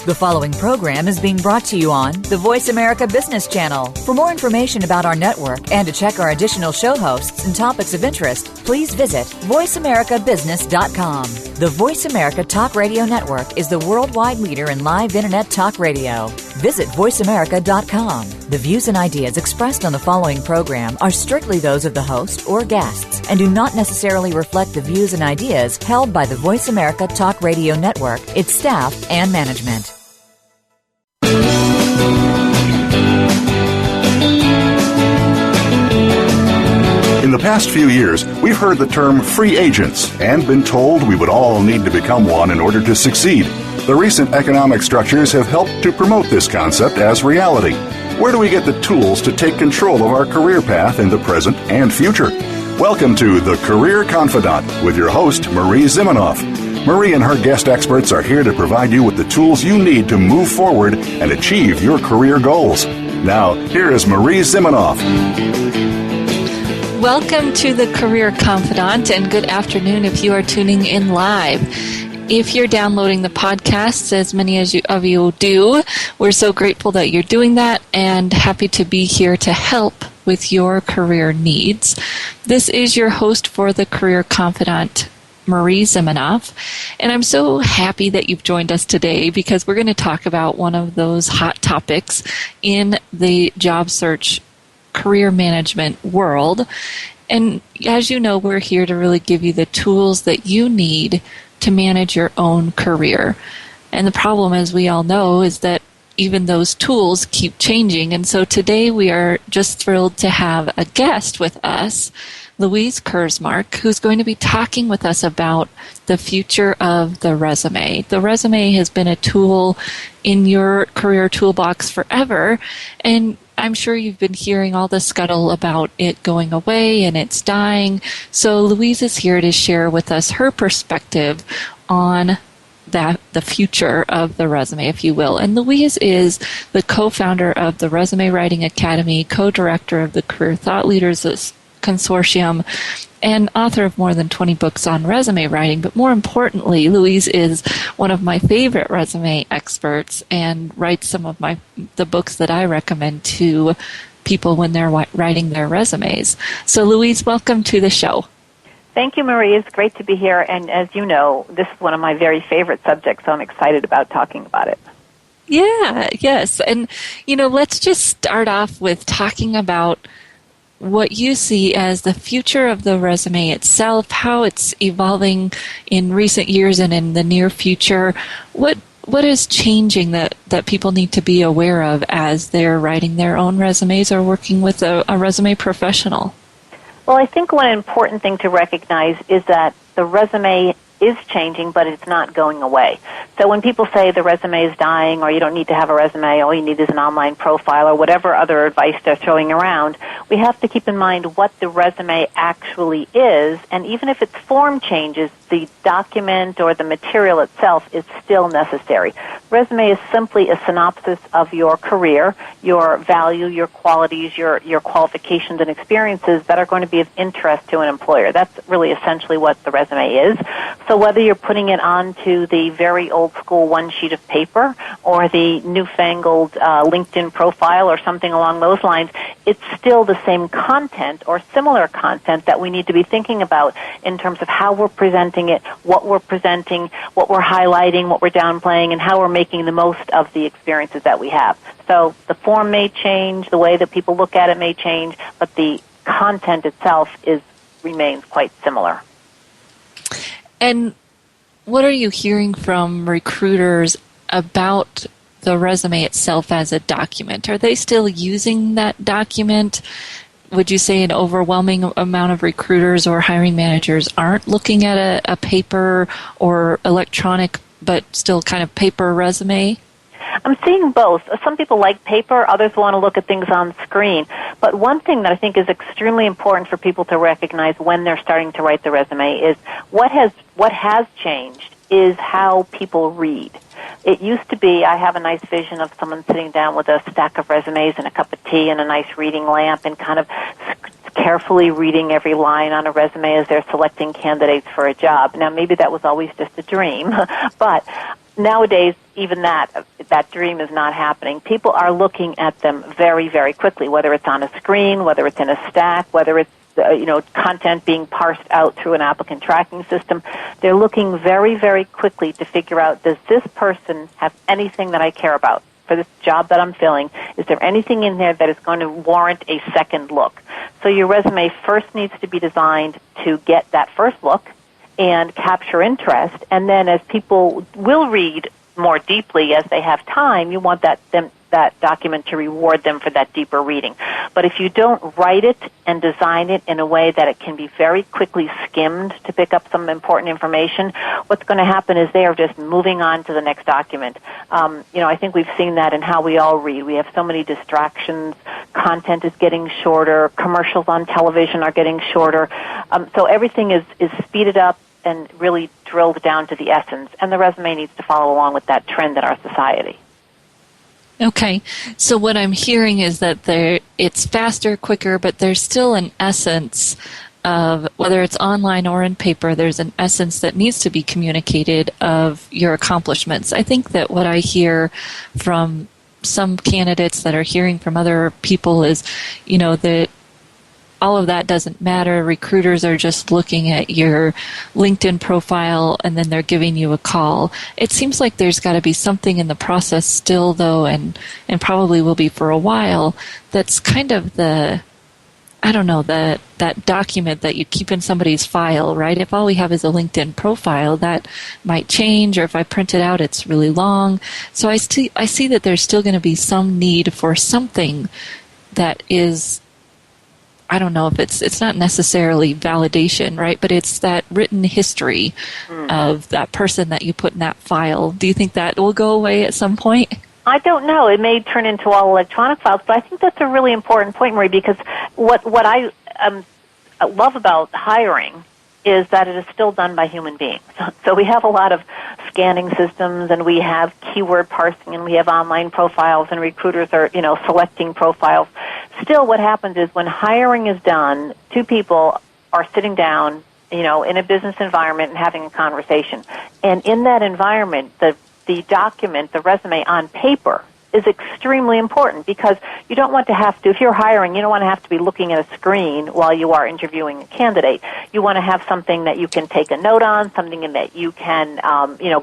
The following program is being brought to you on the Voice America Business Channel. For more information about our network and to check our additional show hosts and topics of interest, please visit voiceamericabusiness.com. The Voice America Talk Radio Network is the worldwide leader in live Internet talk radio. Visit voiceamerica.com. The views and ideas expressed on the following program are strictly those of the host or guests and do not necessarily reflect the views and ideas held by the Voice America Talk Radio Network, its staff, and management. In the past few years, we've heard the term free agents and been told we would all need to become one in order to succeed. The recent economic structures have helped to promote this concept as reality. Where do we get the tools to take control of our career path in the present and future? Welcome to The Career Confidant with your host, Marie Zimenoff. Marie and her guest experts are here to provide you with the tools you need to move forward and achieve your career goals. Now, here is Marie Zimenoff. Welcome to the Career Confidant, and good afternoon if you are tuning in live. If you're downloading the podcast, as many of you do, we're so grateful that you're doing that and happy to be here to help with your career needs. This is your host for the Career Confidant, Marie Zimenoff, and I'm so happy that you've joined us today because we're going to talk about one of those hot topics in the job search career management world. And as you know, we're here to really give you the tools that you need to manage your own career. And the problem, as we all know, is that even those tools keep changing. And so today we are just thrilled to have a guest with us, Louise Kersmark, who's going to be talking with us about the future of the resume. The resume has been a tool in your career toolbox forever, and I'm sure you've been hearing all the scuttle about it going away and it's dying. So Louise is here to share with us her perspective on the future of the resume, if you will. And Louise is the co-founder of the Resume Writing Academy, co-director of the Career Thought Leaders Consortium, and author of more than 20 books on resume writing. But more importantly, Louise is one of my favorite resume experts and writes some of the books that I recommend to people when they're writing their resumes. So Louise, welcome to the show. Thank you, Marie. It's great to be here. And as you know, this is one of my very favorite subjects, so I'm excited about talking about it. Yeah, yes. And, let's just start off with talking about what you see as the future of the resume itself, how it's evolving in recent years and in the near future. What is changing that people need to be aware of as they're writing their own resumes or working with a resume professional? Well, I think one important thing to recognize is that the resume is changing, but it's not going away. So when people say the resume is dying or you don't need to have a resume, all you need is an online profile or whatever other advice they're throwing around, we have to keep in mind what the resume actually is, and even if its form changes, the document or the material itself is still necessary. Resume is simply a synopsis of your career, your value, your qualities, your qualifications and experiences that are going to be of interest to an employer. That's really essentially what the resume is. So whether you're putting it onto the very old school one sheet of paper or the newfangled LinkedIn profile or something along those lines, it's still the same content or similar content that we need to be thinking about in terms of how we're presenting it, what we're presenting, what we're highlighting, what we're downplaying, and how we're making the most of the experiences that we have. So the form may change, the way that people look at it may change, but the content itself remains quite similar. And what are you hearing from recruiters about the resume itself as a document? Are they still using that document? Would you say an overwhelming amount of recruiters or hiring managers aren't looking at a paper or electronic, but still kind of paper resume? I'm seeing both. Some people like paper, others want to look at things on screen. But one thing that I think is extremely important for people to recognize when they're starting to write the resume is what has changed is how people read. It used to be, I have a nice vision of someone sitting down with a stack of resumes and a cup of tea and a nice reading lamp and kind of carefully reading every line on a resume as they're selecting candidates for a job. Now, maybe that was always just a dream, but nowadays, even that dream is not happening. People are looking at them very, very quickly, whether it's on a screen, whether it's in a stack, whether it's content being parsed out through an applicant tracking system. They're looking very, very quickly to figure out, does this person have anything that I care about for this job that I'm filling? Is there anything in there that is going to warrant a second look? So your resume first needs to be designed to get that first look and capture interest, and then as people will read more deeply as they have time, you want that document to reward them for that deeper reading. But if you don't write it and design it in a way that it can be very quickly skimmed to pick up some important information, what's going to happen is they are just moving on to the next document. I think we've seen that in how we all read. We have so many distractions. Content is getting shorter. Commercials on television are getting shorter. So everything is speeded up and really drilled down to the essence. And the resume needs to follow along with that trend in our society. Okay, so what I'm hearing is that it's faster, quicker, but there's still an essence of, whether it's online or in paper, there's an essence that needs to be communicated of your accomplishments. I think that what I hear from some candidates that are hearing from other people is, that all of that doesn't matter. Recruiters are just looking at your LinkedIn profile and then they're giving you a call. It seems like there's got to be something in the process still, though, and probably will be for a while, that's kind of that document that you keep in somebody's file, right? If all we have is a LinkedIn profile, that might change, or if I print it out, it's really long. So I see that there's still going to be some need for something that is, I don't know if it's not necessarily validation, right? But it's that written history of that person that you put in that file. Do you think that will go away at some point? I don't know. It may turn into all electronic files, but I think that's a really important point, Marie, because what I love about hiring is that it is still done by human beings. So we have a lot of scanning systems, and we have keyword parsing, and we have online profiles, and recruiters are, selecting profiles. Still, what happens is when hiring is done, two people are sitting down, in a business environment and having a conversation. And in that environment, the document, the resume on paper, is extremely important, because you don't want to have to, if you're hiring, you don't want to have to be looking at a screen while you are interviewing a candidate. You want to have something that you can take a note on, something that you can,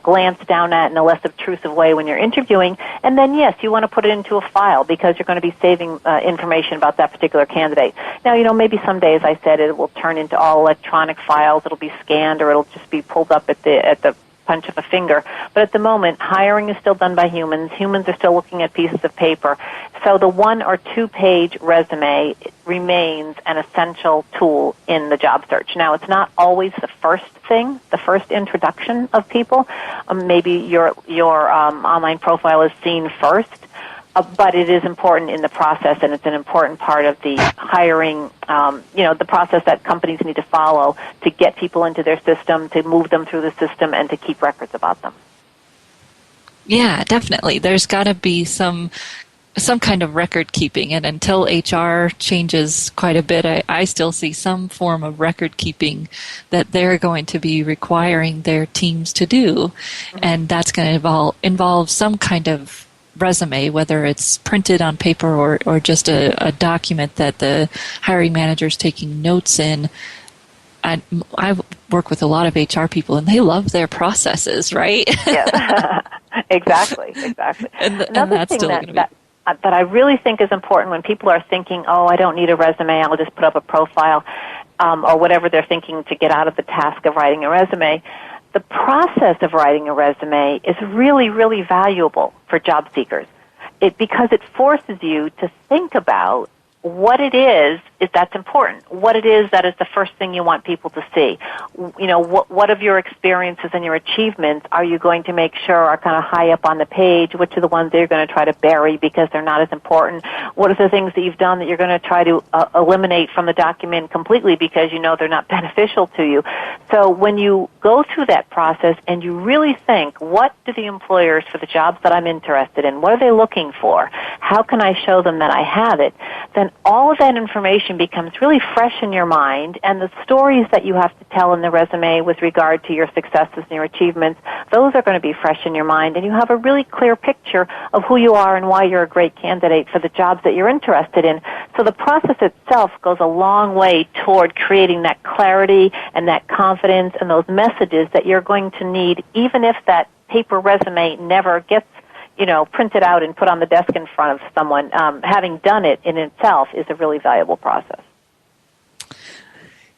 glance down at in a less obtrusive way when you're interviewing. And then, yes, you want to put it into a file, because you're going to be saving information about that particular candidate. Now, maybe some days, I said, it will turn into all electronic files. It'll be scanned, or it'll just be pulled up at the punch of a finger. But at the moment, hiring is still done by humans. Humans are still looking at pieces of paper. So the 1 or 2 page resume remains an essential tool in the job search. Now, it's not always the first thing, the first introduction of people. Maybe your online profile is seen first. But it is important in the process, and it's an important part of the hiring, the process that companies need to follow to get people into their system, to move them through the system, and to keep records about them. Yeah, definitely. There's got to be some kind of record keeping, and until HR changes quite a bit, I still see some form of record keeping that they're going to be requiring their teams to do, and that's going to involve some kind of resume, whether it's printed on paper or just a document that the hiring manager's taking notes in. I work with a lot of HR people, and they love their processes, right? Yeah, exactly. And that's still going to be... that I really think is important when people are thinking, I don't need a resume, I'll just put up a profile, or whatever they're thinking to get out of the task of writing a resume. The process of writing a resume is really, really valuable for job seekers because it forces you to think about what it is that's important, what it is that is the first thing you want people to see. What of your experiences and your achievements are you going to make sure are kind of high up on the page? Which are the ones that you're going to try to bury because they're not as important? What are the things that you've done that you're going to try to eliminate from the document completely because they're not beneficial to you? So when you go through that process and you really think, what do the employers for the jobs that I'm interested in, what are they looking for? How can I show them that I have it? Then all of that information information becomes really fresh in your mind, and the stories that you have to tell in the resume with regard to your successes and your achievements, those are going to be fresh in your mind, and you have a really clear picture of who you are and why you're a great candidate for the jobs that you're interested in. So the process itself goes a long way toward creating that clarity and that confidence and those messages that you're going to need, even if that paper resume never gets printed out and put on the desk in front of someone. Having done it in itself is a really valuable process.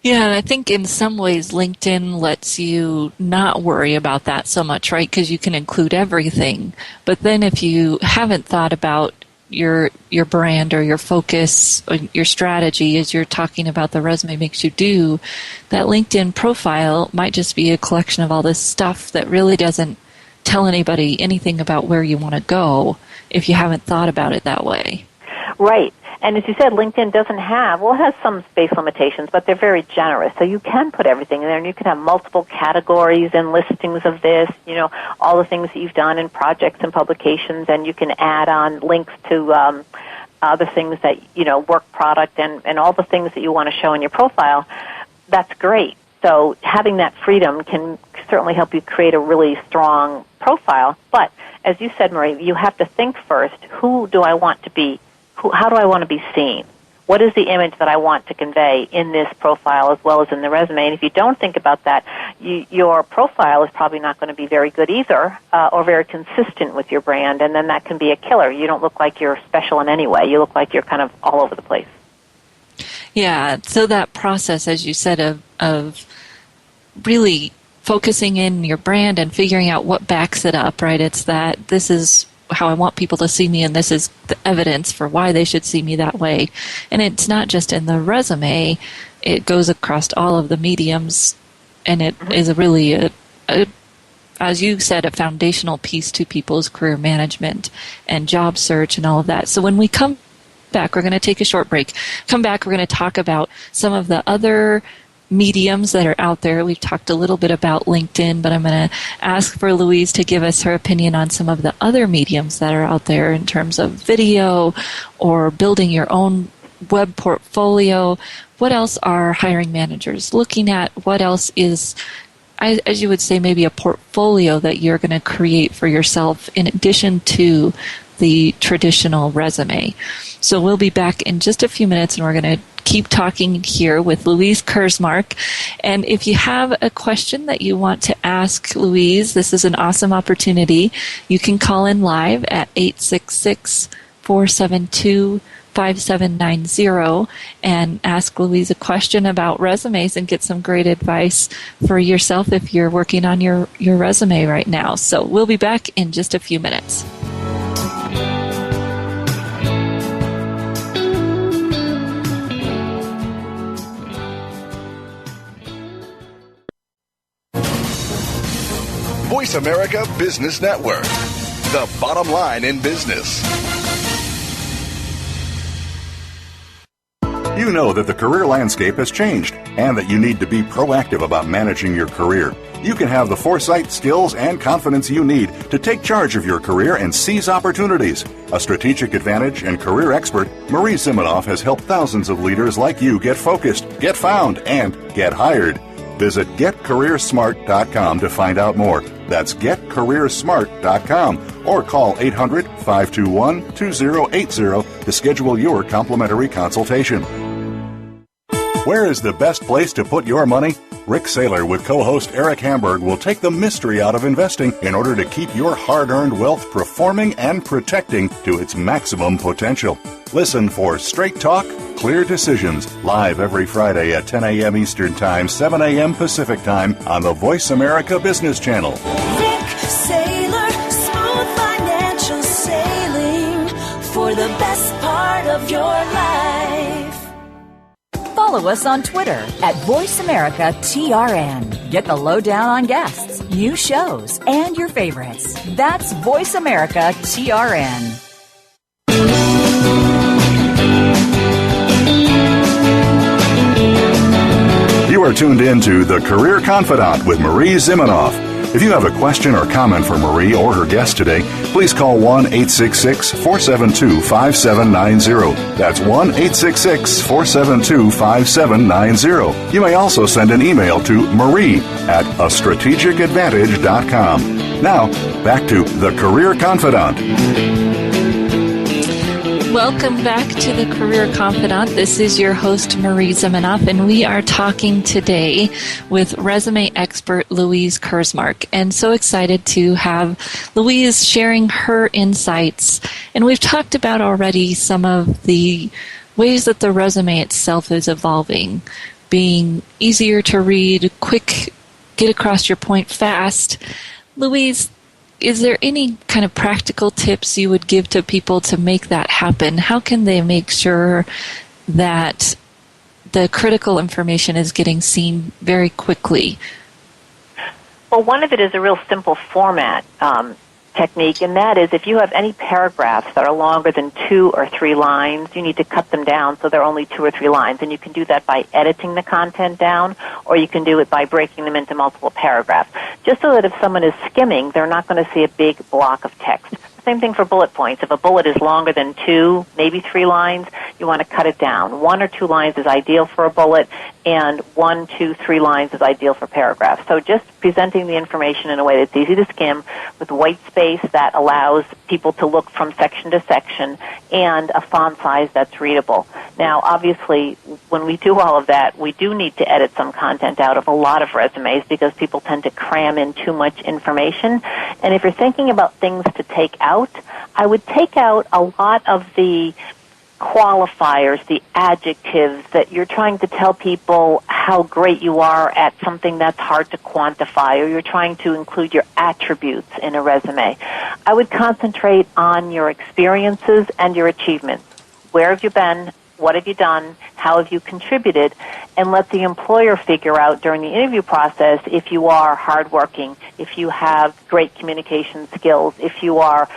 Yeah, and I think in some ways LinkedIn lets you not worry about that so much, right? Because you can include everything. But then if you haven't thought about your brand or your focus or your strategy as you're talking about the resume makes you do, that LinkedIn profile might just be a collection of all this stuff that really doesn't tell anybody anything about where you want to go if you haven't thought about it that way. Right. And as you said, LinkedIn doesn't have, it has some space limitations, but they're very generous. So you can put everything in there, and you can have multiple categories and listings of this, all the things that you've done in projects and publications, and you can add on links to other things that, work product and all the things that you want to show in your profile. That's great. So having that freedom can certainly help you create a really strong profile. But as you said, Marie, you have to think first, who do I want to be? How do I want to be seen? What is the image that I want to convey in this profile as well as in the resume? And if you don't think about that, your profile is probably not going to be very good either, or very consistent with your brand, and then that can be a killer. You don't look like you're special in any way. You look like you're kind of all over the place. Yeah, so that process, as you said, of really focusing in your brand and figuring out what backs it up, right? It's that this is how I want people to see me, and this is the evidence for why they should see me that way. And it's not just in the resume, it goes across all of the mediums, and it is really as you said, a foundational piece to people's career management and job search and all of that. So when we come back, we're going to take a short break. Come back, we're going to talk about some of the other mediums that are out there. We've talked a little bit about LinkedIn, but I'm going to ask for Louise to give us her opinion on some of the other mediums that are out there in terms of video or building your own web portfolio. What else are hiring managers looking at? What else is, as you would say, maybe a portfolio that you're going to create for yourself in addition to the traditional resume? So we'll be back in just a few minutes, and we're going to keep talking here with Louise Kersmark. And if you have a question that you want to ask Louise, this is an awesome opportunity. You can call in live at 866-472-5790 and ask Louise a question about resumes and get some great advice for yourself if you're working on your resume right now. So we'll be back in just a few minutes. Voice America Business Network, the bottom line in business. You know that the career landscape has changed and that you need to be proactive about managing your career. You can have the foresight, skills, and confidence you need to take charge of your career and seize opportunities. A strategic advantage and career expert, Marie Zimenoff has helped thousands of leaders like you get focused, get found, and get hired. Visit GetCareerSmart.com to find out more. That's GetCareerSmart.com or call 800-521-2080 to schedule your complimentary consultation. Where is the best place to put your money? Rick Saylor with co-host Eric Hamburg will take the mystery out of investing in order to keep your hard-earned wealth performing and protecting to its maximum potential. Listen for Straight Talk, Clear Decisions, live every Friday at 10 a.m. Eastern Time, 7 a.m. Pacific Time on the Voice America Business Channel. Rick Saylor, smooth financial sailing for the best part of your life. Follow us on Twitter at VoiceAmericaTRN. Get the lowdown on guests, new shows, and your favorites. That's VoiceAmericaTRN. You are tuned in to The Career Confidant with Marie Zimenoff. If you have a question or comment for Marie or her guest today, please call 1-866-472-5790. That's 1-866-472-5790. You may also send an email to marie@astrategicadvantage.com. Now, back to The Career Confidant. Welcome back to The Career Confidant. This is your host, Marie Zimenoff, and we are talking today with resume expert Louise Kersmark. And so excited to have Louise sharing her insights. And we've talked about already some of the ways that the resume itself is evolving, being easier to read, quick, get across your point fast. Louise, is there any kind of practical tips you would give to people to make that happen? How can they make sure that the critical information is getting seen very quickly? Well, one of it is a real simple format technique, and that is if you have any paragraphs that are longer than 2 or 3 lines, you need to cut them down so they're only 2 or 3 lines. And you can do that by editing the content down, or you can do it by breaking them into multiple paragraphs, just so that if someone is skimming, they're not going to see a big block of text. Same thing for bullet points. If a bullet is longer than 2, maybe 3 lines, you want to cut it down. 1 or 2 lines is ideal for a bullet, and 1, 2, 3 lines is ideal for paragraphs. So just presenting the information in a way that's easy to skim, with white space that allows people to look from section to section, and a font size that's readable. Now, obviously, when we do all of that, we do need to edit some content out of a lot of resumes because people tend to cram in too much information. And if you're thinking about things to take out, I would take out a lot of the qualifiers, the adjectives that you're trying to tell people how great you are at something that's hard to quantify, or you're trying to include your attributes in a resume. I would concentrate on your experiences and your achievements. Where have you been? What have you done? How have you contributed? And let the employer figure out during the interview process if you are hardworking, if you have great communication skills, if you are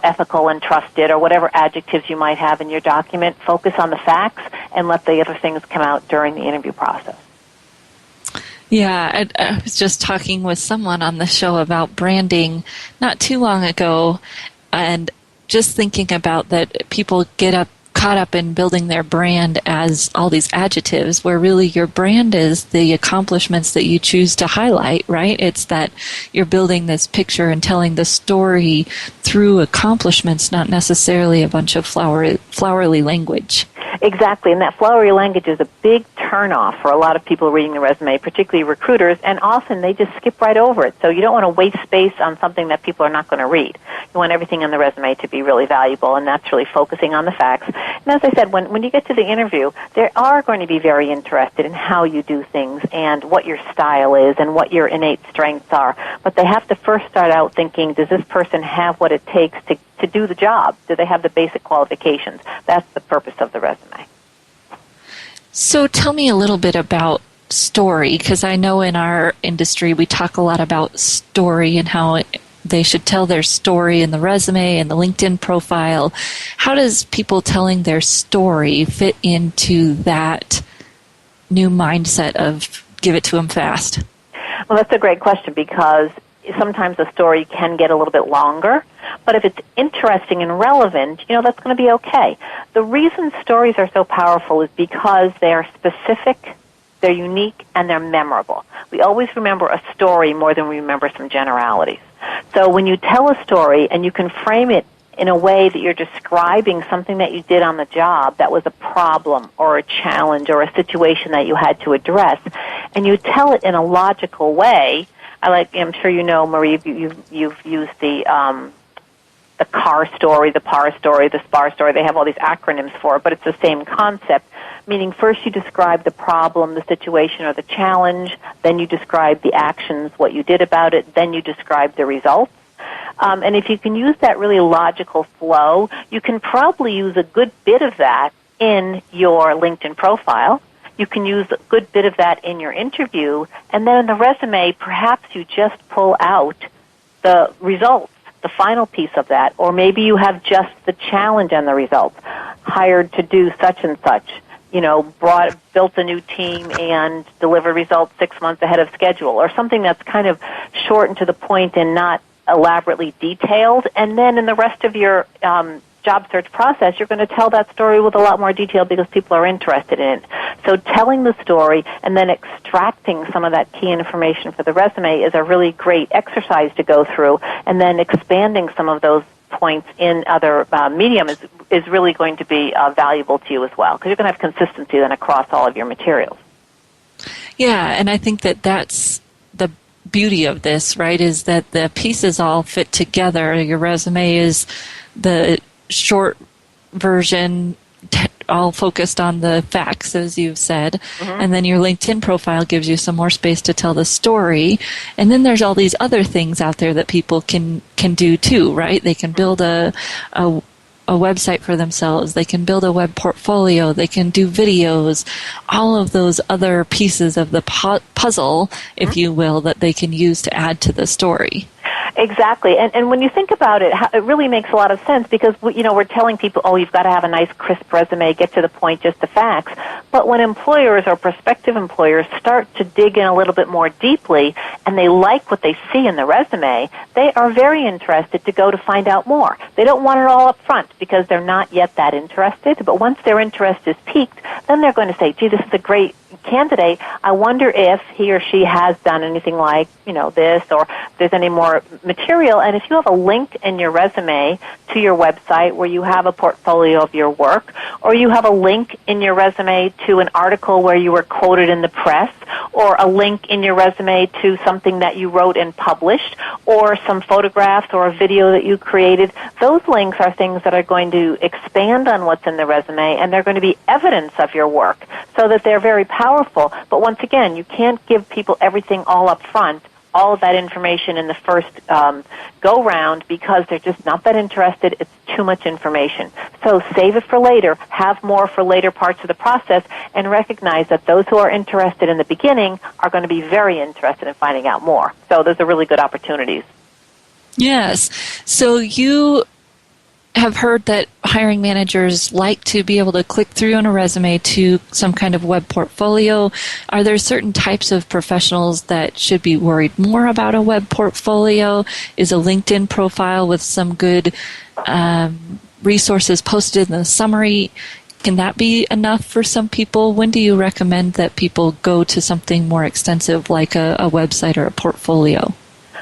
ethical and trusted, or whatever adjectives you might have in your document. Focus on the facts and let the other things come out during the interview process. Yeah, I was just talking with someone on the show about branding not too long ago, and just thinking about that people get caught up in building their brand as all these adjectives, where really your brand is the accomplishments that you choose to highlight, right? It's that you're building this picture and telling the story through accomplishments, not necessarily a bunch of flowery language. Exactly, and that flowery language is a big turnoff for a lot of people reading the resume, particularly recruiters, and often they just skip right over it. So you don't want to waste space on something that people are not going to read. You want everything on the resume to be really valuable, and that's really focusing on the facts. And as I said, when you get to the interview, they are going to be very interested in how you do things and what your style is and what your innate strengths are. But they have to first start out thinking, does this person have what it takes to do the job? Do they have the basic qualifications? That's the purpose of the resume. So tell me a little bit about story, because I know in our industry we talk a lot about story and how they should tell their story in the resume and the LinkedIn profile. How does people telling their story fit into that new mindset of give it to them fast? Well, that's a great question, because sometimes a story can get a little bit longer, but if it's interesting and relevant, that's going to be okay. The reason stories are so powerful is because they are specific, they're unique, and they're memorable. We always remember a story more than we remember some generalities. So when you tell a story and you can frame it in a way that you're describing something that you did on the job that was a problem or a challenge or a situation that you had to address, and you tell it in a logical way. I'm sure you know, Marie, you've used the CAR story, the PAR story, the SPAR story. They have all these acronyms for it, but it's the same concept, meaning first you describe the problem, the situation, or the challenge, then you describe the actions, what you did about it, then you describe the results. And if you can use that really logical flow, you can probably use a good bit of that in your LinkedIn profile. You can use a good bit of that in your interview, and then in the resume, perhaps you just pull out the results, the final piece of that, or maybe you have just the challenge and the results. Hired to do such and such, built a new team and delivered results 6 months ahead of schedule, or something that's kind of short and to the point and not elaborately detailed. And then in the rest of your job search process, you're going to tell that story with a lot more detail because people are interested in it. So telling the story and then extracting some of that key information for the resume is a really great exercise to go through, and then expanding some of those points in other medium is really going to be valuable to you as well, because you're going to have consistency then across all of your materials. Yeah, and I think that that's the beauty of this, right, is that the pieces all fit together. Your resume is the short version, all focused on the facts, as you've said, and then your LinkedIn profile gives you some more space to tell the story. And then there's all these other things out there that people can do too, right? They can build a website for themselves. They can build a web portfolio. They can do videos, all of those other pieces of the puzzle, if you will, that they can use to add to the story. Exactly. And when you think about it, it really makes a lot of sense, because, we're telling people, oh, you've got to have a nice, crisp resume, get to the point, just the facts. But when employers or prospective employers start to dig in a little bit more deeply and they like what they see in the resume, they are very interested to go to find out more. They don't want it all up front because they're not yet that interested. But once their interest is piqued, then they're going to say, gee, this is a great candidate. I wonder if he or she has done anything like, this, or if there's any more material. And if you have a link in your resume to your website where you have a portfolio of your work, or you have a link in your resume to an article where you were quoted in the press, or a link in your resume to something that you wrote and published, or some photographs or a video that you created, those links are things that are going to expand on what's in the resume, and they're going to be evidence of your work, so that they're very powerful. But once again, you can't give people everything all up front, all of that information in the first go-round, because they're just not that interested. It's too much information. So save it for later, have more for later parts of the process, and recognize that those who are interested in the beginning are going to be very interested in finding out more. So those are really good opportunities. Yes. So you have heard that hiring managers like to be able to click through on a resume to some kind of web portfolio. Are there certain types of professionals that should be worried more about a web portfolio? Is a LinkedIn profile with some good resources posted in the summary, can that be enough for some people? When do you recommend that people go to something more extensive like a website or a portfolio?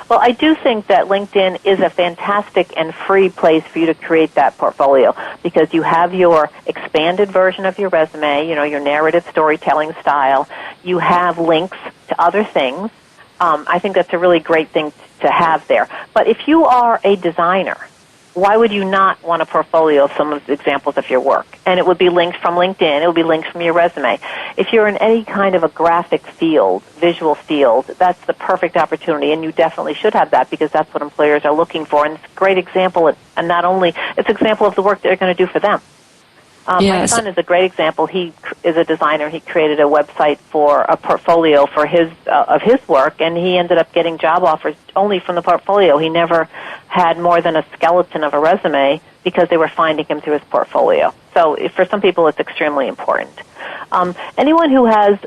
Well, I do think that LinkedIn is a fantastic and free place for you to create that portfolio, because you have your expanded version of your resume, your narrative storytelling style. You have links to other things. I think that's a really great thing to have there. But if you are a designer, why would you not want a portfolio of some of the examples of your work? And it would be linked from LinkedIn. It would be linked from your resume. If you're in any kind of a graphic field, visual field, that's the perfect opportunity, and you definitely should have that, because that's what employers are looking for. And it's a great example, and not only, it's an example of the work that they're going to do for them. Yes. My son is a great example. He is a designer. He created a website for a portfolio for his of his work, and he ended up getting job offers only from the portfolio. He never had more than a skeleton of a resume because they were finding him through his portfolio. So for some people, it's extremely important. Anyone who has,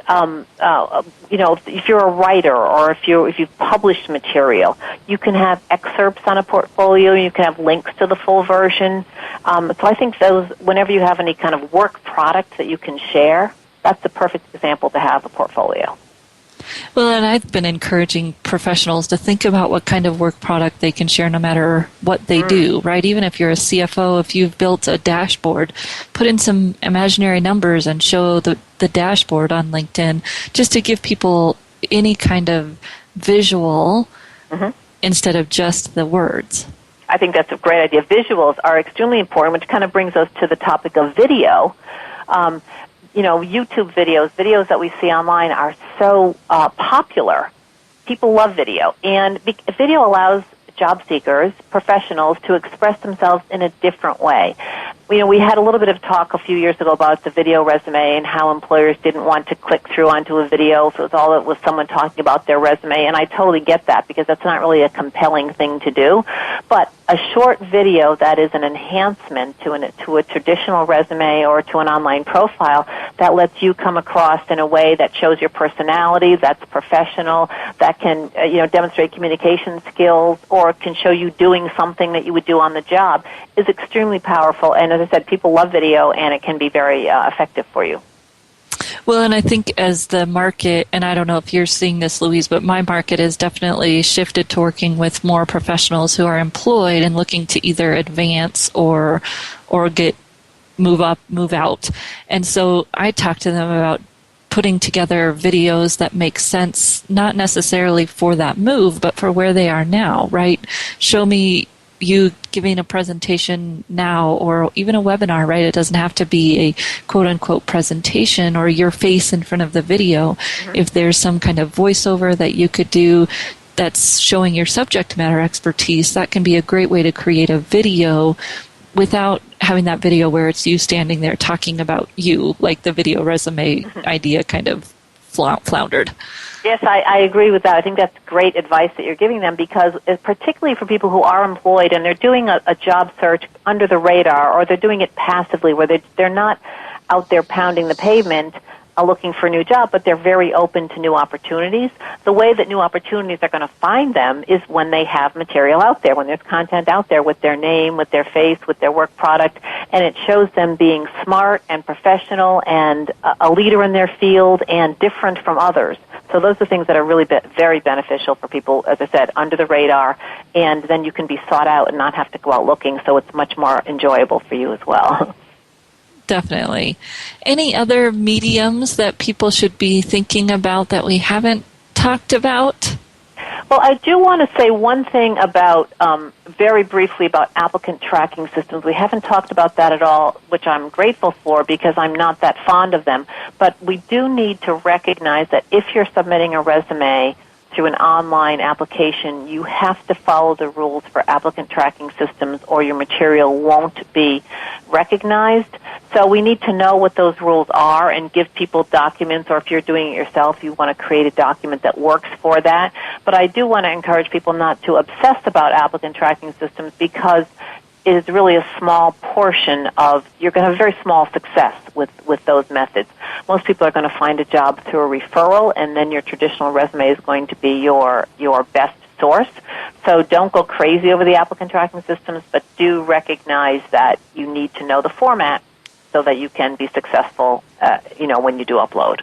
if you're a writer or if you've published material, you can have excerpts on a portfolio. You can have links to the full version. So I think those, whenever you have any kind of work product that you can share, that's the perfect example to have a portfolio. Well, and I've been encouraging professionals to think about what kind of work product they can share no matter what they do, right? Even if you're a CFO, if you've built a dashboard, put in some imaginary numbers and show the dashboard on LinkedIn, just to give people any kind of visual instead of just the words. I think that's a great idea. Visuals are extremely important, which kind of brings us to the topic of video. YouTube videos that we see online are so popular. People love video, and video allows job seekers, professionals, to express themselves in a different way. we had a little bit of talk a few years ago about the video resume and how employers didn't want to click through onto a video, so it was someone talking about their resume, and I totally get that because that's not really a compelling thing to do. But a short video that is an enhancement to a traditional resume or to an online profile that lets you come across in a way that shows your personality, that's professional, that can demonstrate communication skills, or can show you doing something that you would do on the job is extremely powerful. And as I said, people love video, and it can be very effective for you. Well, and I think as the market, and I don't know if you're seeing this, Louise, but my market has definitely shifted to working with more professionals who are employed and looking to either advance or move up, move out. And so I talk to them about putting together videos that make sense, not necessarily for that move, but for where they are now, right? Show me you giving a presentation now, or even a webinar, right? It doesn't have to be a quote-unquote presentation or your face in front of the video. Mm-hmm. If there's some kind of voiceover that you could do that's showing your subject matter expertise, that can be a great way to create a video without having that video where it's you standing there talking about you, like the video resume idea kind of floundered. Yes, I agree with that. I think that's great advice that you're giving them, because particularly for people who are employed and they're doing a job search under the radar, or they're doing it passively where they're not out there pounding the pavement looking for a new job, but they're very open to new opportunities. The way that new opportunities are going to find them is when they have material out there, when there's content out there with their name, with their face, with their work product, and it shows them being smart and professional and a leader in their field and different from others. So those are things that are really very beneficial for people, as I said, under the radar, and then you can be sought out and not have to go out looking, so it's much more enjoyable for you as well. Definitely. Any other mediums that people should be thinking about that we haven't talked about? Well, I do want to say one thing about, very briefly, about applicant tracking systems. We haven't talked about that at all, which I'm grateful for because I'm not that fond of them. But we do need to recognize that if you're submitting a resume through an online application, you have to follow the rules for applicant tracking systems or your material won't be recognized. So we need to know what those rules are and give people documents, or if you're doing it yourself, you want to create a document that works for that. But I do want to encourage people not to obsess about applicant tracking systems, because it is really a small portion of, you're going to have very small success with those methods. Most people are going to find a job through a referral, and then your traditional resume is going to be your best source. So don't go crazy over the applicant tracking systems, but do recognize that you need to know the format so that you can be successful, when you do upload.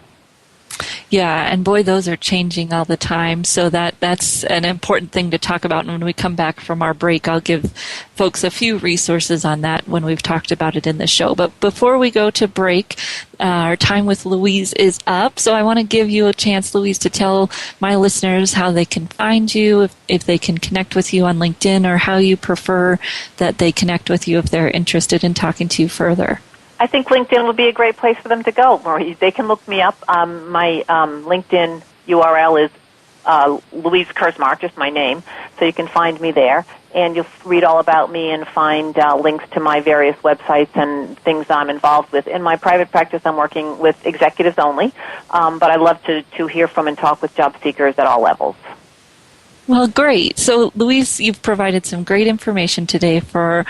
Yeah, and boy, those are changing all the time, so that's an important thing to talk about. And when we come back from our break, I'll give folks a few resources on that when we've talked about it in the show. But before we go to break, our time with Louise is up, so I want to give you a chance, Louise, to tell my listeners how they can find you, if they can connect with you on LinkedIn, or how you prefer that they connect with you if they're interested in talking to you further. I think LinkedIn would be a great place for them to go. They can look me up. My LinkedIn URL is Louise Kersmark, just my name, so you can find me there. And you'll read all about me and find links to my various websites and things I'm involved with. In my private practice, I'm working with executives only, but I love to hear from and talk with job seekers at all levels. Well, great. So, Louise, you've provided some great information today for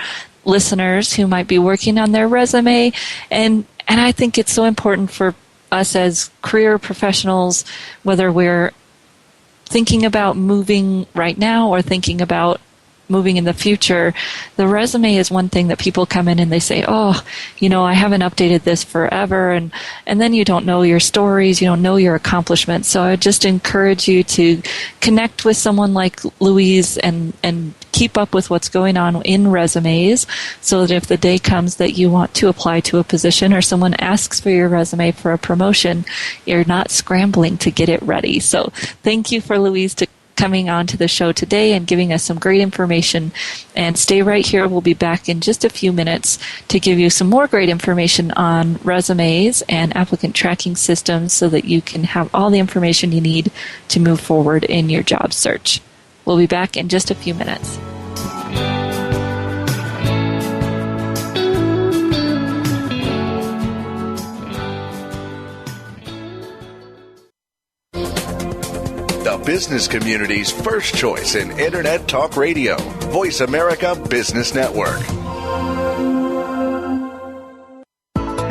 listeners who might be working on their resume, and I think it's so important for us as career professionals, whether we're thinking about moving right now or thinking about moving in the future. The resume is one thing that people come in and they say, I haven't updated this forever, and then you don't know your stories, you don't know your accomplishments. So I would just encourage you to connect with someone like Louise and keep up with what's going on in resumes, so that if the day comes that you want to apply to a position or someone asks for your resume for a promotion, you're not scrambling to get it ready. So thank you for Louise coming on to the show today and giving us some great information. And stay right here. We'll be back in just a few minutes to give you some more great information on resumes and applicant tracking systems, so that you can have all the information you need to move forward in your job search. We'll be back in just a few minutes. business community's first choice in Internet Talk Radio, Voice America Business Network.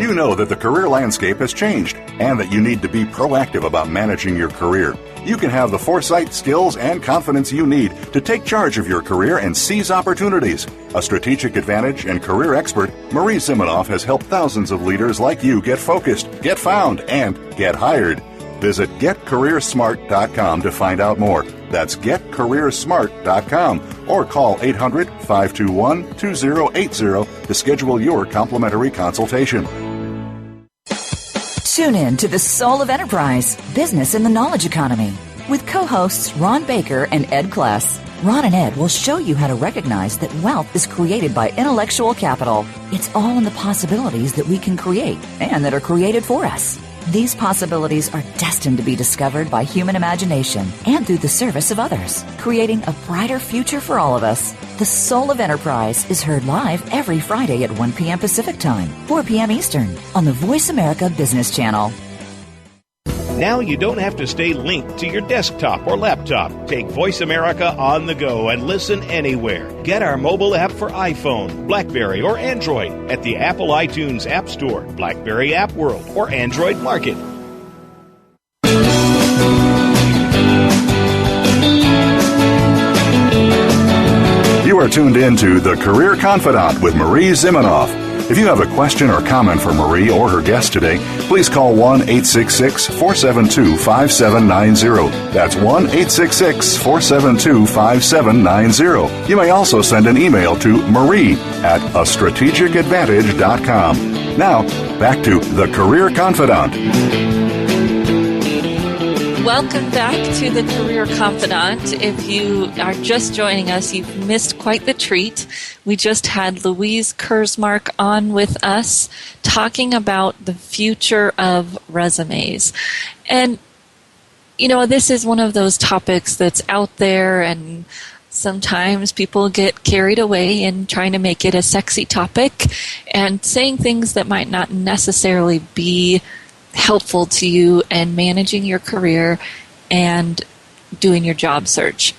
You know that the career landscape has changed and that you need to be proactive about managing your career. You can have the foresight, skills, and confidence you need to take charge of your career and seize opportunities. A strategic advantage and career expert, Marie Zimenoff has helped thousands of leaders like you get focused, get found, and get hired. Visit getcareersmart.com to find out more. That's getcareersmart.com or call 800-521-2080 to schedule your complimentary consultation. Tune in to The Soul of Enterprise, Business in the Knowledge Economy, with co-hosts Ron Baker and Ed Kless. Ron and Ed will show you how to recognize that wealth is created by intellectual capital. It's all in the possibilities that we can create and that are created for us. These possibilities are destined to be discovered by human imagination and through the service of others, creating a brighter future for all of us. The Soul of Enterprise is heard live every Friday at 1 p.m. Pacific Time, 4 p.m. Eastern, on the Voice America Business Channel. Now you don't have to stay linked to your desktop or laptop. Take Voice America on the go and listen anywhere. Get our mobile app for iPhone, BlackBerry, or Android at the Apple iTunes App Store, BlackBerry App World, or Android Market. You are tuned in to The Career Confidant with Marie Zimenoff. If you have a question or comment for Marie or her guest today, please call 1-866-472-5790. That's 1-866-472-5790. You may also send an email to marie@astrategicadvantage.com. Now, back to The Career Confidant. Welcome back to the Career Confidant. If you are just joining us, you've missed quite the treat. We just had Louise Kersmark on with us talking about the future of resumes. And, you know, this is one of those topics that's out there, and sometimes people get carried away in trying to make it a sexy topic and saying things that might not necessarily be helpful to you in managing your career and doing your job search.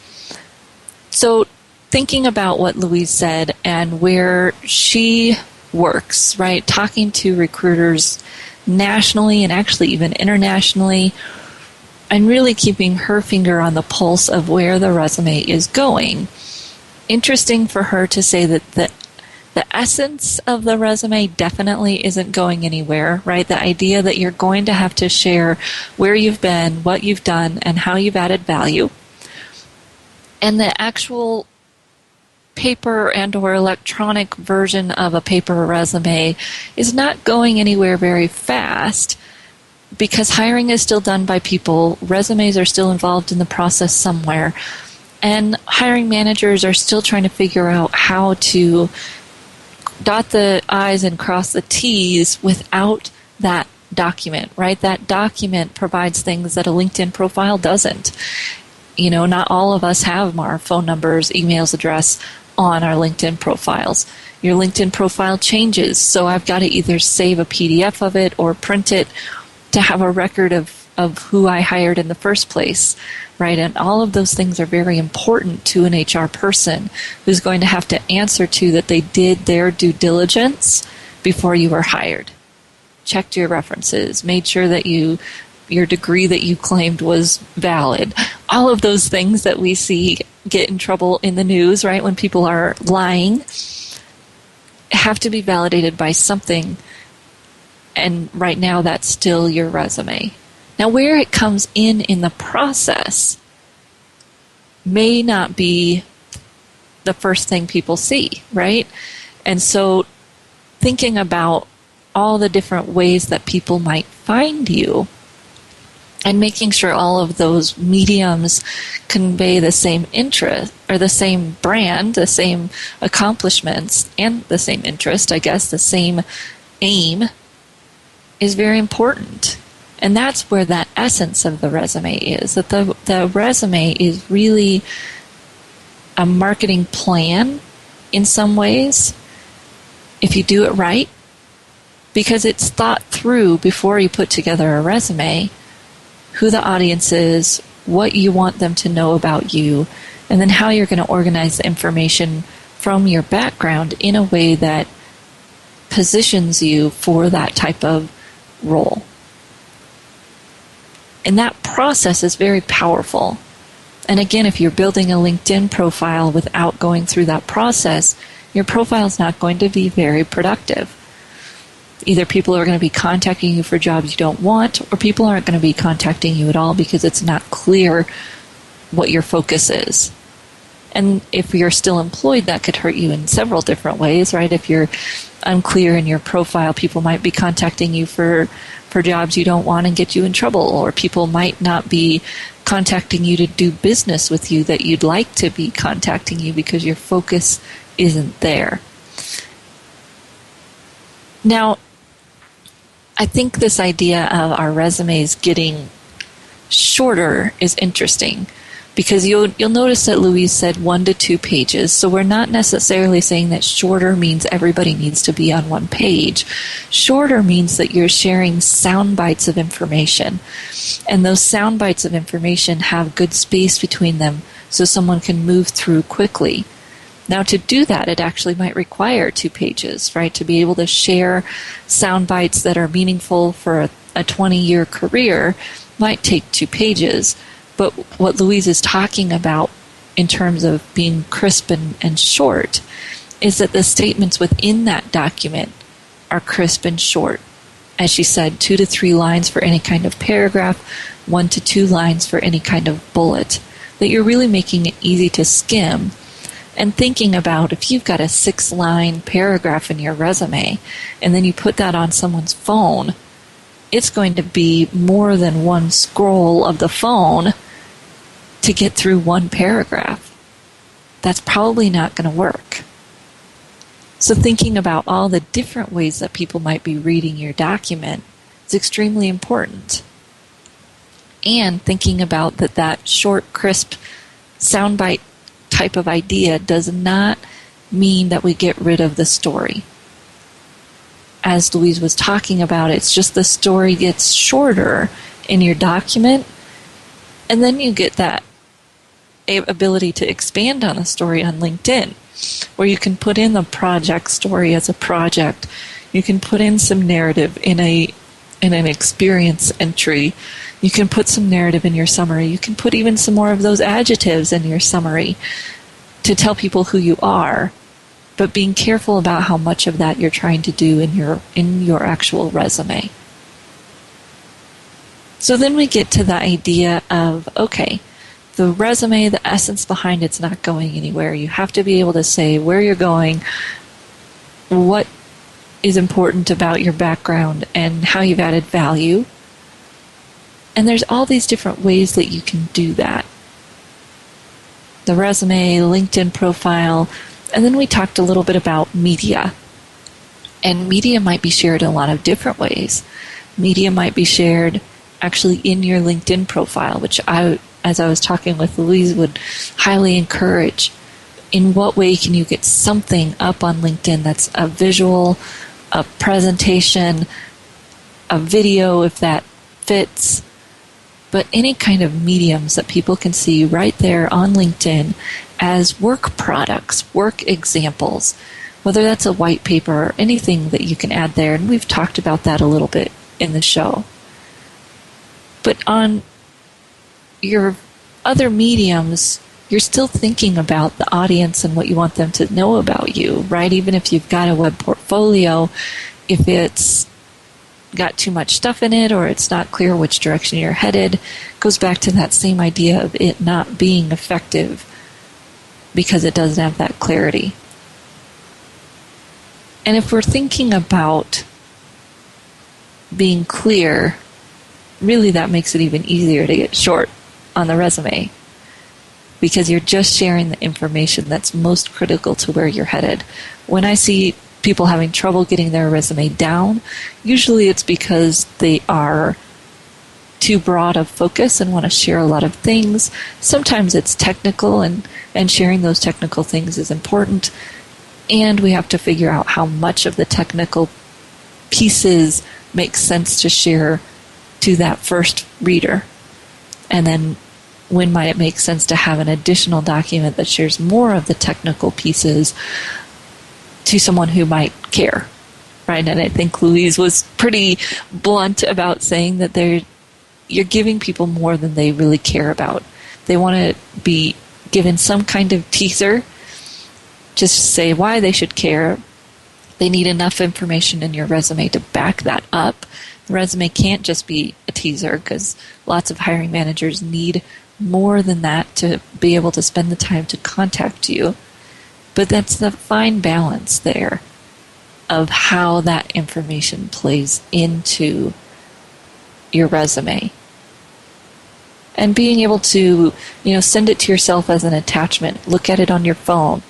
So thinking about what Louise said and where she works, right, talking to recruiters nationally and actually even internationally, and really keeping her finger on the pulse of where the resume is going. Interesting for her to say that the essence of the resume definitely isn't going anywhere, right? The idea that you're going to have to share where you've been, what you've done, and how you've added value. And the actual paper and or electronic version of a paper resume is not going anywhere very fast because hiring is still done by people. Resumes are still involved in the process somewhere. And hiring managers are still trying to figure out how to dot the I's and cross the T's without that document, right? That document provides things that a LinkedIn profile doesn't. You know, not all of us have our phone numbers, emails, address on our LinkedIn profiles. Your LinkedIn profile changes, so I've got to either save a PDF of it or print it to have a record of who I hired in the first place, right? And all of those things are very important to an HR person who's going to have to answer to that they did their due diligence before you were hired. Checked your references, made sure that your degree that you claimed was valid. All of those things that we see get in trouble in the news, right, when people are lying, have to be validated by something. And right now that's still your resume. Now, where it comes in the process may not be the first thing people see, right? And so thinking about all the different ways that people might find you and making sure all of those mediums convey the same interest or the same brand, the same accomplishments, and the same interest, I guess, the same aim is very important. And that's where that essence of the resume is, that the resume is really a marketing plan in some ways, if you do it right, because it's thought through before you put together a resume, who the audience is, what you want them to know about you, and then how you're going to organize the information from your background in a way that positions you for that type of role. And that process is very powerful. And again, if you're building a LinkedIn profile without going through that process, your profile is not going to be very productive. Either people are going to be contacting you for jobs you don't want, or people aren't going to be contacting you at all because it's not clear what your focus is. And if you're still employed, that could hurt you in several different ways, right? If you're unclear in your profile, people might be contacting you for jobs you don't want and get you in trouble, or people might not be contacting you to do business with you that you'd like to be contacting you because your focus isn't there. Now, I think this idea of our resumes getting shorter is interesting, because you'll notice that Louise said 1 to 2 pages. So we're not necessarily saying that shorter means everybody needs to be on one page. Shorter means that you're sharing sound bites of information. And those sound bites of information have good space between them so someone can move through quickly. Now, to do that, it actually might require 2 pages, right? To be able to share sound bites that are meaningful for a 20-year career might take 2 pages. But what Louise is talking about in terms of being crisp and short is that the statements within that document are crisp and short. As she said, 2 to 3 lines for any kind of paragraph, 1 to 2 lines for any kind of bullet. That you're really making it easy to skim. And thinking about if you've got a 6-line paragraph in your resume and then you put that on someone's phone, it's going to be more than one scroll of the phone to get through one paragraph. That's probably not going to work. So thinking about all the different ways that people might be reading your document is extremely important. And thinking about that short, crisp, soundbite type of idea does not mean that we get rid of the story. As Louise was talking about, it's just the story gets shorter in your document, and then you get that ability to expand on the story on LinkedIn, where you can put in the project story as a project. You can put in some narrative in an experience entry. You can put some narrative in your summary. You can put even some more of those adjectives in your summary to tell people who you are, but being careful about how much of that you're trying to do in your actual resume. So then we get to the idea of, okay, the resume, the essence behind it's not going anywhere. You have to be able to say where you're going, what is important about your background, and how you've added value. And there's all these different ways that you can do that. The resume, LinkedIn profile, and then we talked a little bit about media. And media might be shared in a lot of different ways. Media might be shared actually in your LinkedIn profile, which as I was talking with Louise, would highly encourage. In what way can you get something up on LinkedIn that's a visual, a presentation, a video if that fits, but any kind of mediums that people can see right there on LinkedIn as work products, work examples, whether that's a white paper or anything that you can add there. And we've talked about that a little bit in the show. But on your other mediums, you're still thinking about the audience and what you want them to know about you, right? Even if you've got a web portfolio, if it's got too much stuff in it or it's not clear which direction you're headed, it goes back to that same idea of it not being effective because it doesn't have that clarity. And if we're thinking about being clear, really that makes it even easier to get short on the resume, because you're just sharing the information that's most critical to where you're headed. When I see people having trouble getting their resume down, usually it's because they are too broad of focus and want to share a lot of things. Sometimes it's technical, and sharing those technical things is important. And we have to figure out how much of the technical pieces make sense to share to that first reader. And then when might it make sense to have an additional document that shares more of the technical pieces to someone who might care, right? And I think Louise was pretty blunt about saying that you're giving people more than they really care about. They want to be given some kind of teaser, just to say why they should care. They need enough information in your resume to back that up. The resume can't just be a teaser, because lots of hiring managers need more than that to be able to spend the time to contact you. But that's the fine balance there of how that information plays into your resume. And being able to, send it to yourself as an attachment, look at it on your phone,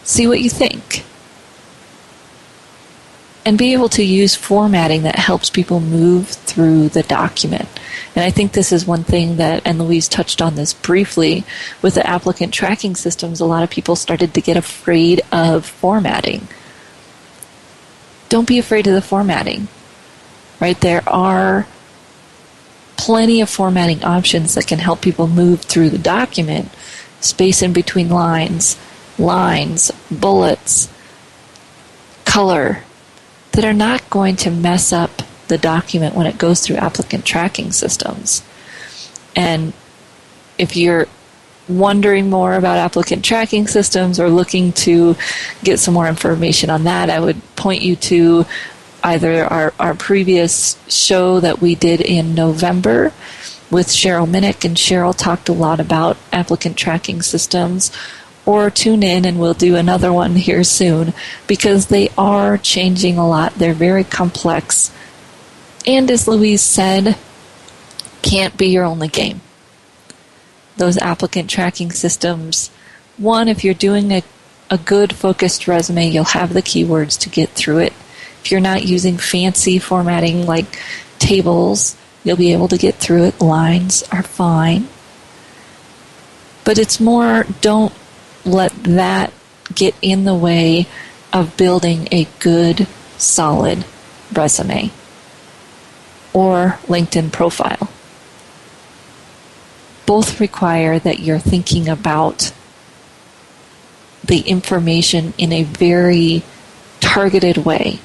see what you think. And be able to use formatting that helps people move through the document. And I think this is one thing that, and Louise touched on this briefly, with the applicant tracking systems, a lot of people started to get afraid of formatting. Don't be afraid of the formatting, right? There are plenty of formatting options that can help people move through the document, space in between lines, bullets, color, that are not going to mess up the document when it goes through applicant tracking systems. And if you're wondering more about applicant tracking systems or looking to get some more information on that, I would point you to either our previous show that we did in November with Cheryl Minnick, and Cheryl talked a lot about applicant tracking systems, or tune in and we'll do another one here soon, because they are changing a lot. They're very complex. And as Louise said, can't be your only game. Those applicant tracking systems, one, if you're doing a good focused resume, you'll have the keywords to get through it. If you're not using fancy formatting like tables, you'll be able to get through it. Lines are fine. But it's more, don't let that get in the way of building a good, solid resume or LinkedIn profile. Both require that you're thinking about the information in a very targeted way.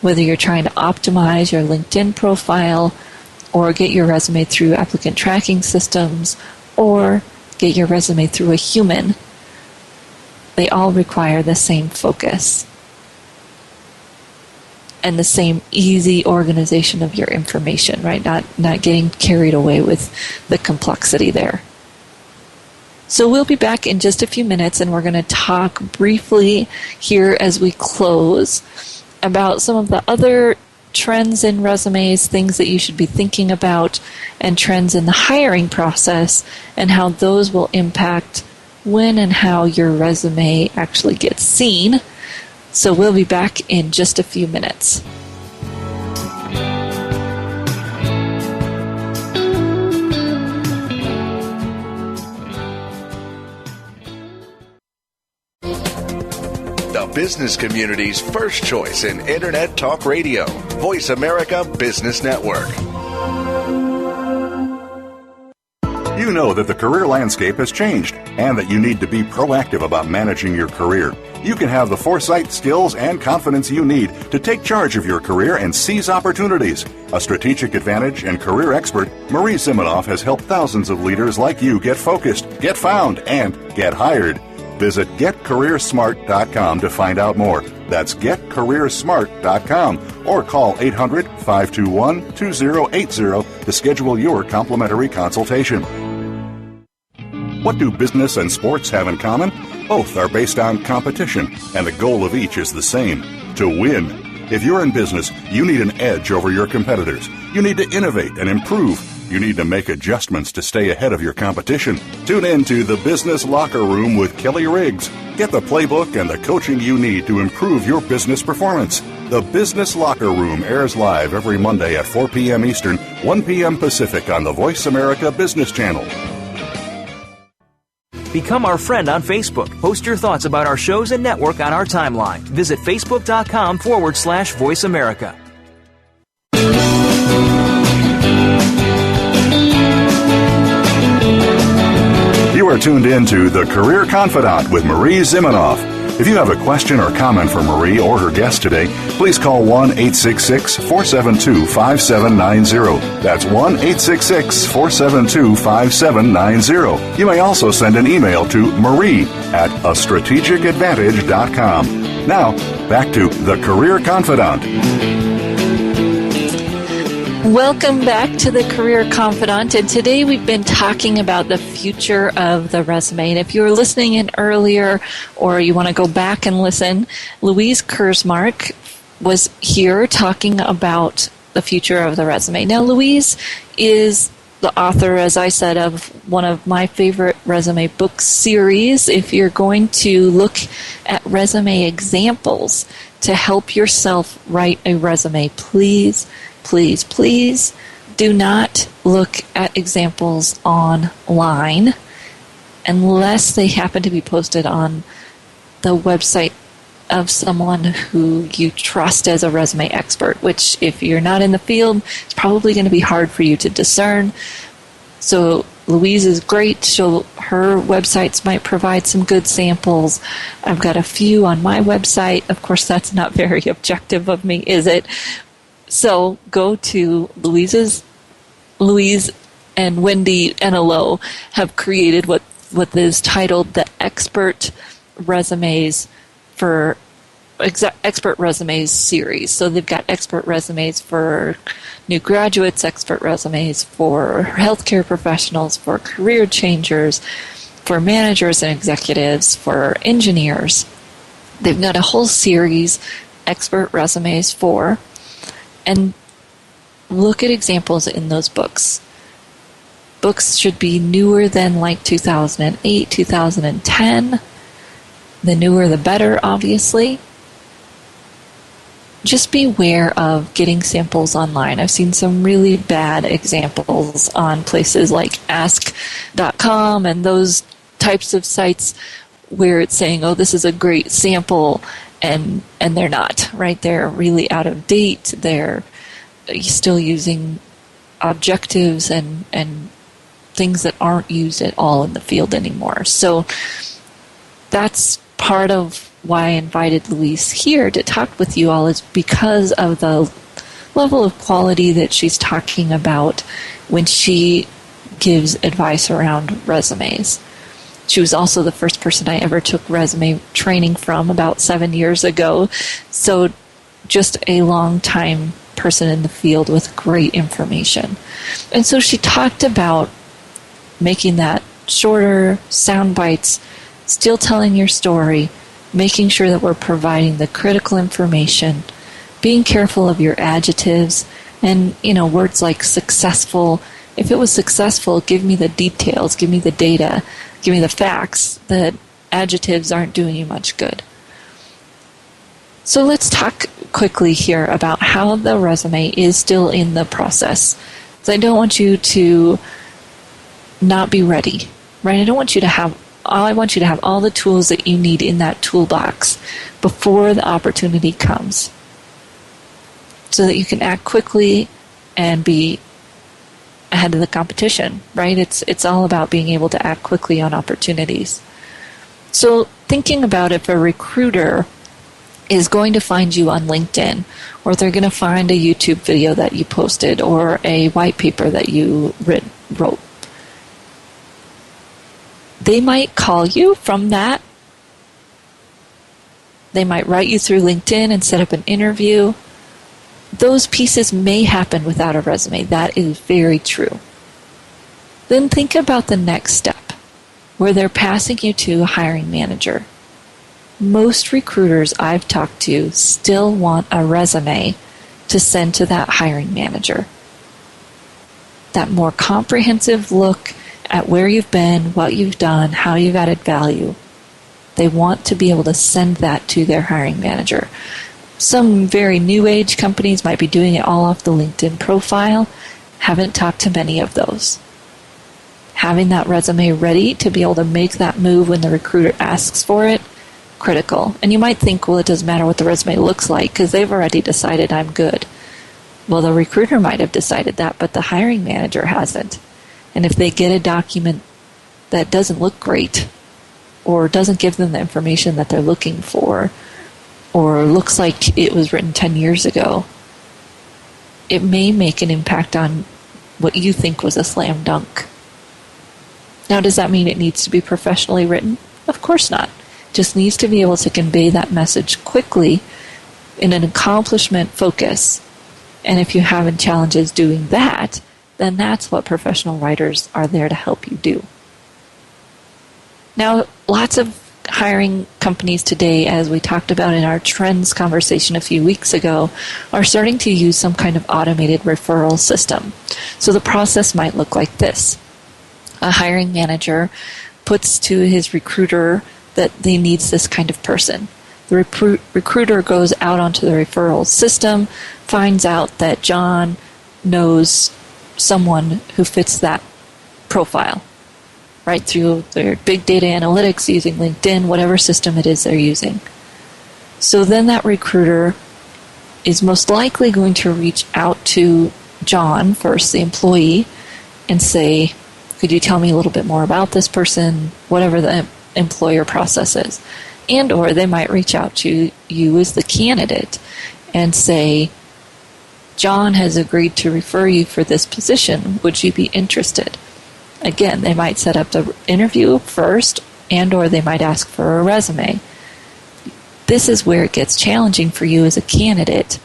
Whether you're trying to optimize your LinkedIn profile or get your resume through applicant tracking systems or get your resume through a human, they all require the same focus and the same easy organization of your information, right? Not getting carried away with the complexity there. So we'll be back in just a few minutes, and we're going to talk briefly here as we close about some of the other trends in resumes, things that you should be thinking about, and trends in the hiring process, and how those will impact when and how your resume actually gets seen. So we'll be back in just a few minutes. The business community's first choice in Internet Talk Radio, Voice America Business Network. You know that the career landscape has changed and that you need to be proactive about managing your career. You can have the foresight, skills, and confidence you need to take charge of your career and seize opportunities. A strategic advantage and career expert, Marie Zimenoff has helped thousands of leaders like you get focused, get found, and get hired. Visit GetCareerSmart.com to find out more. That's GetCareerSmart.com or call 800-521-2080 to schedule your complimentary consultation. What do business and sports have in common? Both are based on competition, and the goal of each is the same: to win. If you're in business, you need an edge over your competitors. You need to innovate and improve. You need to make adjustments to stay ahead of your competition. Tune in to The Business Locker Room with Kelly Riggs. Get the playbook and the coaching you need to improve your business performance. The Business Locker Room airs live every Monday at 4 p.m. Eastern, 1 p.m. Pacific on the Voice America Business Channel. Become our friend on Facebook. Post your thoughts about our shows and network on our timeline. Visit Facebook.com/Voice America. You are tuned in to The Career Confidant with Marie Zimenoff. If you have a question or comment for Marie or her guest today, please call 1-866-472-5790. That's 1-866-472-5790. You may also send an email to marie@astrategicadvantage.com. Now, back to The Career Confidant. Welcome back to the Career Confidant, and today we've been talking about the future of the resume. And if you were listening in earlier or you want to go back and listen, Louise Kersmark was here talking about the future of the resume. Now, Louise is the author, as I said, of one of my favorite resume book series. If you're going to look at resume examples to help yourself write a resume, please do not look at examples online unless they happen to be posted on the website of someone who you trust as a resume expert, which if you're not in the field, it's probably going to be hard for you to discern. So Louise is great. Her websites might provide some good samples. I've got a few on my website. Of course, that's not very objective of me, is it? So go to Louise and Wendy Enelo have created what is titled the Expert Resumes series. So they've got expert resumes for new graduates, expert resumes for healthcare professionals, for career changers, for managers and executives, for engineers. They've got a whole series, expert resumes for. And look at examples in those books. Books should be newer than like 2008, 2010. The newer the better, obviously. Just beware of getting samples online. I've seen some really bad examples on places like ask.com and those types of sites where it's saying, oh, this is a great sample, and they're not, right? They're really out of date. They're still using objectives and things that aren't used at all in the field anymore. So that's part of why I invited Louise here to talk with you all, is because of the level of quality that she's talking about when she gives advice around resumes. She was also the first person I ever took resume training from about 7 years ago. So just a long time person in the field with great information. And so she talked about making that shorter, sound bites, still telling your story, making sure that we're providing the critical information, being careful of your adjectives, and, words like successful. If it was successful, give me the details, give me the data, give me the facts. The adjectives aren't doing you much good. So let's talk quickly here about how the resume is still in the process. So I don't want you to not be ready, right? I want you to have all the tools that you need in that toolbox before the opportunity comes, so that you can act quickly and be ahead of the competition, right? It's all about being able to act quickly on opportunities. So thinking about if a recruiter is going to find you on LinkedIn, or they're going to find a YouTube video that you posted, or a white paper that you wrote, they might call you from that. They might write you through LinkedIn and set up an interview. Those pieces may happen without a resume. That is very true. Then think about the next step, where they're passing you to a hiring manager. Most recruiters I've talked to still want a resume to send to that hiring manager. That more comprehensive look at where you've been, what you've done, how you've added value. They want to be able to send that to their hiring manager. Some very new age companies might be doing it all off the LinkedIn profile. Haven't talked to many of those. Having that resume ready to be able to make that move when the recruiter asks for it, critical. And you might think, well, it doesn't matter what the resume looks like because they've already decided I'm good. Well, the recruiter might have decided that, but the hiring manager hasn't. And if they get a document that doesn't look great or doesn't give them the information that they're looking for or looks like it was written 10 years ago, it may make an impact on what you think was a slam dunk. Now, does that mean it needs to be professionally written? Of course not. It just needs to be able to convey that message quickly in an accomplishment focus. And if you're having challenges doing that, then that's what professional writers are there to help you do. Now, lots of hiring companies today, as we talked about in our trends conversation a few weeks ago, are starting to use some kind of automated referral system. So the process might look like this. A hiring manager puts to his recruiter that he needs this kind of person. The recruiter goes out onto the referral system, finds out that John knows someone who fits that profile, right, through their big data analytics, using LinkedIn, whatever system it is they're using. So then that recruiter is most likely going to reach out to John first, the employee, and say, could you tell me a little bit more about this person, whatever the employer process is. And or they might reach out to you as the candidate and say, John has agreed to refer you for this position. Would you be interested? Again, they might set up the interview first, and or they might ask for a resume. This is where it gets challenging for you as a candidate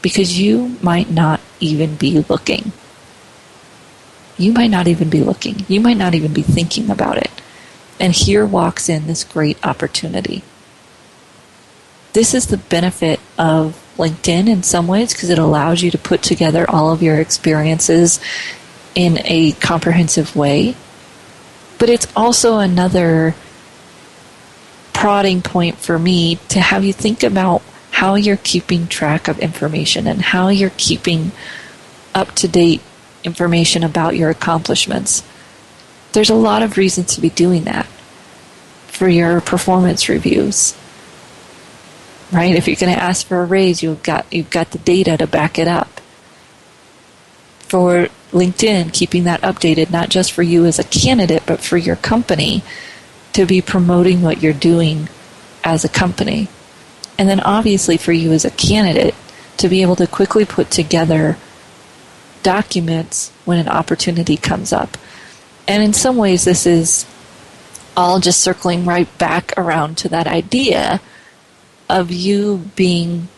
because you might not even be looking. You might not even be looking. You might not even be thinking about it. And here walks in this great opportunity. This is the benefit of LinkedIn in some ways because it allows you to put together all of your experiences in a comprehensive way. But it's also another prodding point for me to have you think about how you're keeping track of information and how you're keeping up-to-date information about your accomplishments. There's a lot of reasons to be doing that for your performance reviews, right? If you're going to ask for a raise, you've got the data to back it up. For LinkedIn, keeping that updated, not just for you as a candidate, but for your company to be promoting what you're doing as a company. And then obviously for you as a candidate to be able to quickly put together documents when an opportunity comes up. And in some ways this is all just circling right back around to that idea of you being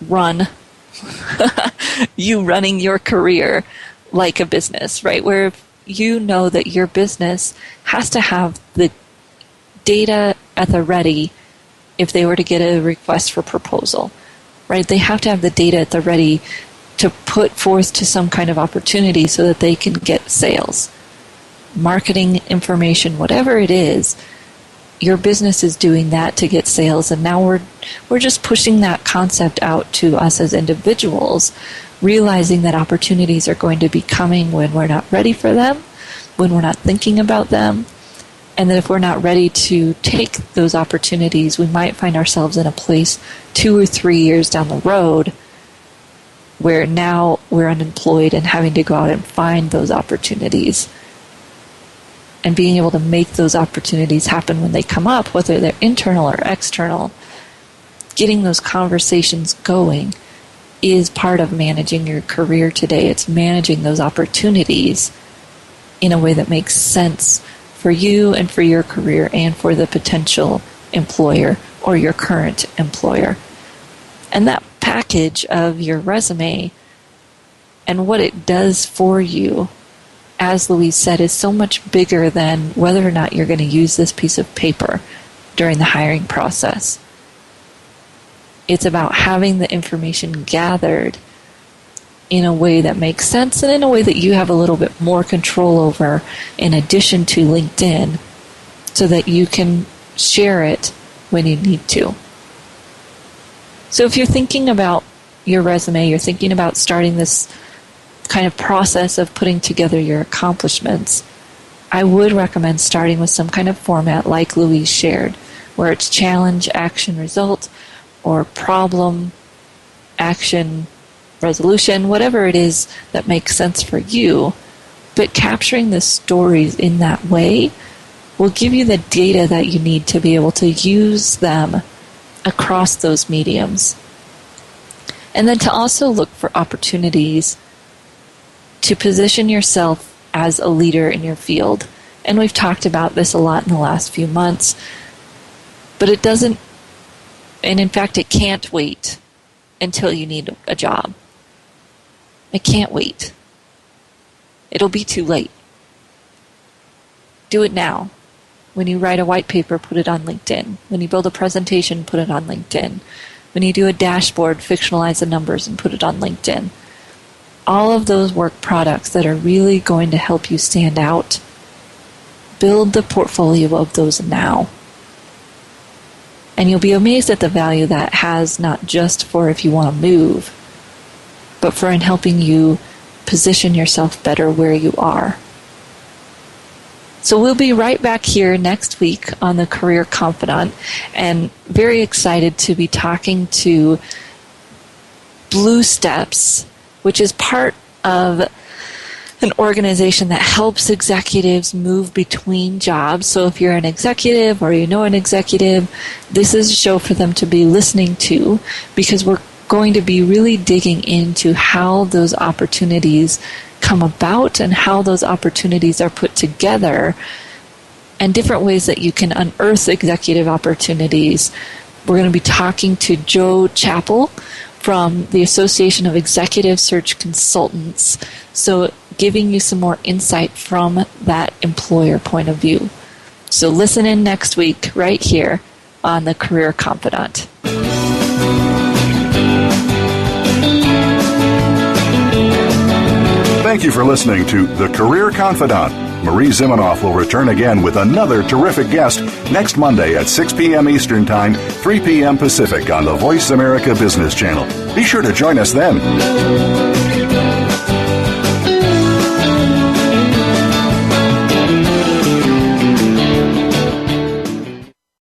run, you running your career like a business, right? Where you know that your business has to have the data at the ready if they were to get a request for proposal, right? They have to have the data at the ready to put forth to some kind of opportunity so that they can get sales, marketing information, whatever it is. Your business is doing that to get sales, and now we're just pushing that concept out to us as individuals, realizing that opportunities are going to be coming when we're not ready for them, when we're not thinking about them, and that if we're not ready to take those opportunities, we might find ourselves in a place 2 or 3 years down the road where now we're unemployed and having to go out and find those opportunities. And being able to make those opportunities happen when they come up, whether they're internal or external, getting those conversations going is part of managing your career today. It's managing those opportunities in a way that makes sense for you and for your career and for the potential employer or your current employer. And that package of your resume and what it does for you, as Louise said, is so much bigger than whether or not you're going to use this piece of paper during the hiring process. It's about having the information gathered in a way that makes sense and in a way that you have a little bit more control over in addition to LinkedIn so that you can share it when you need to. So if you're thinking about your resume, you're thinking about starting this kind of process of putting together your accomplishments, I would recommend starting with some kind of format like Louise shared, where it's challenge, action, result, or problem, action, resolution, whatever it is that makes sense for you. But capturing the stories in that way will give you the data that you need to be able to use them across those mediums. And then to also look for opportunities to position yourself as a leader in your field. And we've talked about this a lot in the last few months, but it doesn't, and in fact it can't wait until you need a job. It can't wait. It'll be too late. Do it now. When you write a white paper, put it on LinkedIn. When you build a presentation, put it on LinkedIn. When you do a dashboard, fictionalize the numbers and put it on LinkedIn. All of those work products that are really going to help you stand out, build the portfolio of those now. And you'll be amazed at the value that has, not just for if you want to move, but for in helping you position yourself better where you are. So we'll be right back here next week on the Career Confidant, and very excited to be talking to Blue Steps, which is part of an organization that helps executives move between jobs. So if you're an executive or you know an executive, this is a show for them to be listening to, because we're going to be really digging into how those opportunities come about and how those opportunities are put together and different ways that you can unearth executive opportunities. We're going to be talking to Joe Chappell from the Association of Executive Search Consultants, so giving you some more insight from that employer point of view. So listen in next week right here on the Career Confidant. Thank you for listening to The Career Confidant. Marie Zimenoff will return again with another terrific guest next Monday at 6 p.m. Eastern Time, 3 p.m. Pacific on the Voice America Business Channel. Be sure to join us then.